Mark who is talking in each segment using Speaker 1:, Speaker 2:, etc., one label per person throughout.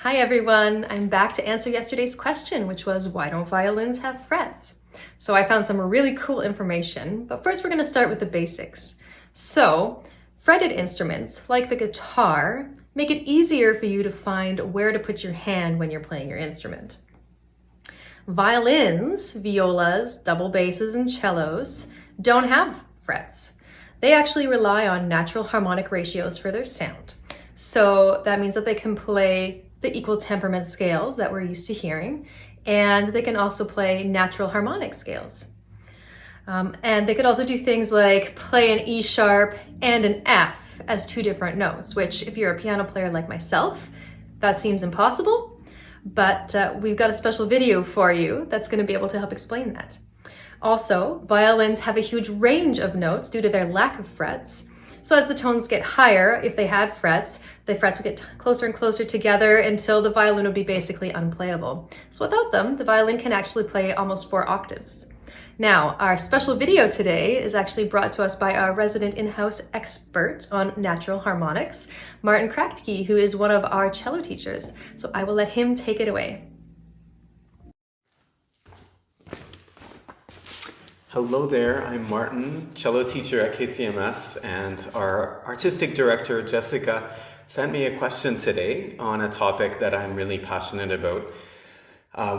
Speaker 1: Hi everyone, I'm back to answer yesterday's question, which was why don't violins have frets? So I found some really cool information, but first we're going to start with the basics. So fretted instruments, like the guitar, make it easier for you to find where to put your hand when you're playing your instrument. Violins, violas, double basses, and cellos don't have frets. They actually rely on natural harmonic ratios for their sound. So that means that they can play the equal temperament scales that we're used to hearing, and they can also play natural harmonic scales. And they could also do things like play an E sharp and an F as two different notes, which if you're a piano player like myself, that seems impossible, but we've got a special video for you that's going to be able to help explain that. Also, violins have a huge range of notes due to their lack of frets. So as the tones get higher, if they had frets, the frets would get closer and closer together until the violin would be basically unplayable. So without them, the violin can actually play almost 4 octaves. Now, our special video today is actually brought to us by our resident in-house expert on natural harmonics, Martin Kratky, who is one of our cello teachers. So I will let him take it away.
Speaker 2: Hello there, I'm Martin, cello teacher at KCMS, and our artistic director, Jessica, sent me a question today on a topic that I'm really passionate about,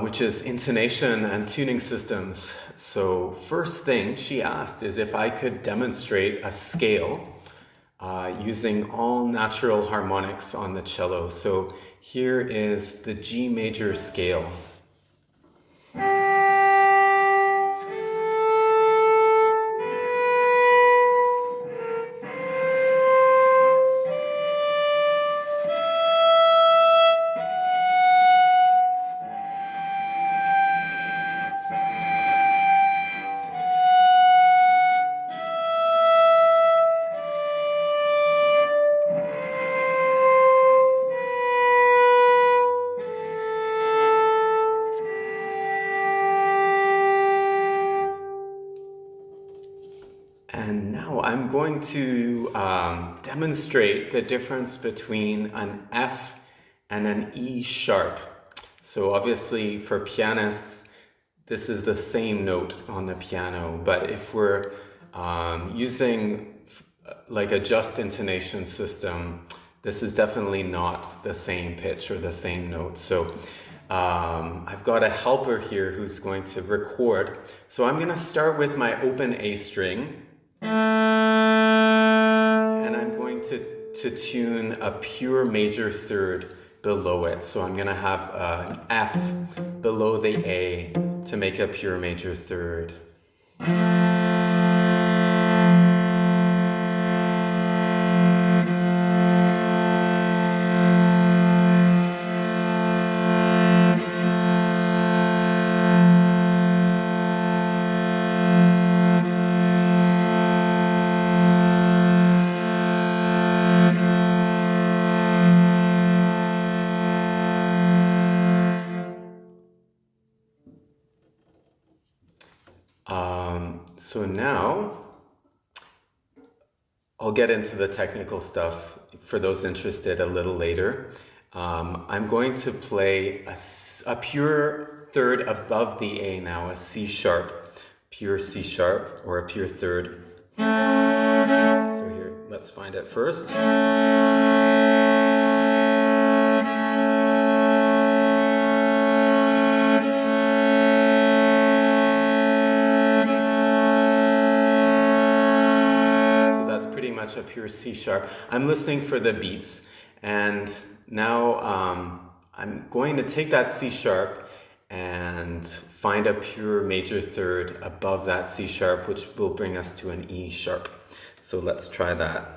Speaker 2: which is intonation and tuning systems. So first thing she asked is if I could demonstrate a scale using all natural harmonics on the cello. So here is the G major scale. And now I'm going to demonstrate the difference between an F and an E sharp. So obviously for pianists, this is the same note on the piano, but if we're using like a just intonation system, this is definitely not the same pitch or the same note. So I've got a helper here who's going to record. So I'm going to start with my open A string. And I'm going to tune a pure major third below it. So I'm going to have an F below the A to make a pure major third. So now I'll get into the technical stuff for those interested a little later. I'm going to play a pure third above the A now, a C sharp, pure C sharp or a pure third. So here, let's find it first. A pure C sharp. I'm listening for the beats, and now I'm going to take that C sharp and find a pure major third above that C sharp, which will bring us to an E sharp. So let's try that.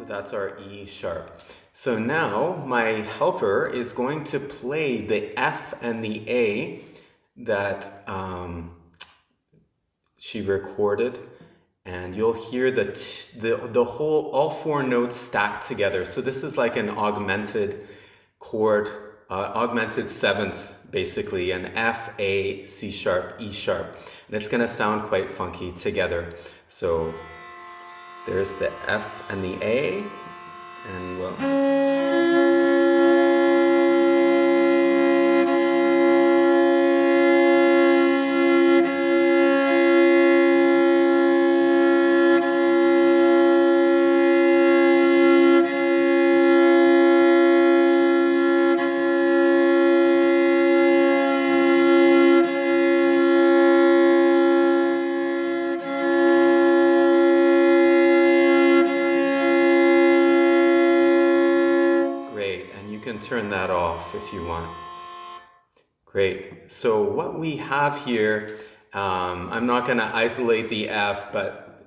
Speaker 2: That's our E sharp. So now my helper is going to play the F and the A that she recorded, and you'll hear the whole, all four notes stacked together. So this is like an augmented chord, augmented seventh, basically, an F, A, C sharp, E sharp. And it's gonna sound quite funky together. So there's the F and the A, and we'll... Great, and you can turn that off if you want. Great, so what we have here, I'm not going to isolate the F, but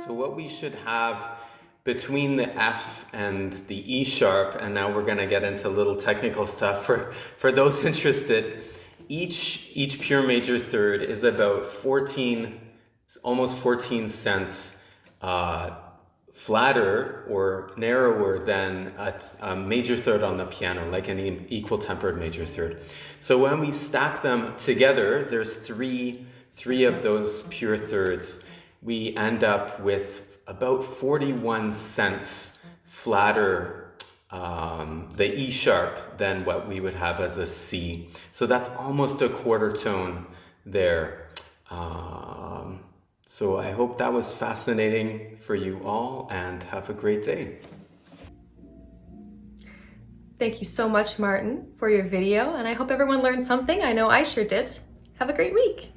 Speaker 2: so what we should have between the F and the E sharp, and now we're going to get into little technical stuff for those interested, each pure major third is about 14, almost 14 cents flatter or narrower than a major third on the piano, like an equal tempered major third. So when we stack them together, there's three of those pure thirds. We end up with about 41 cents flatter the E sharp than what we would have as a C. So that's almost a quarter tone there. So I hope that was fascinating for you all, and have a great day.
Speaker 1: Thank you so much, Martin, for your video, and I hope everyone learned something. I know I sure did. Have a great week.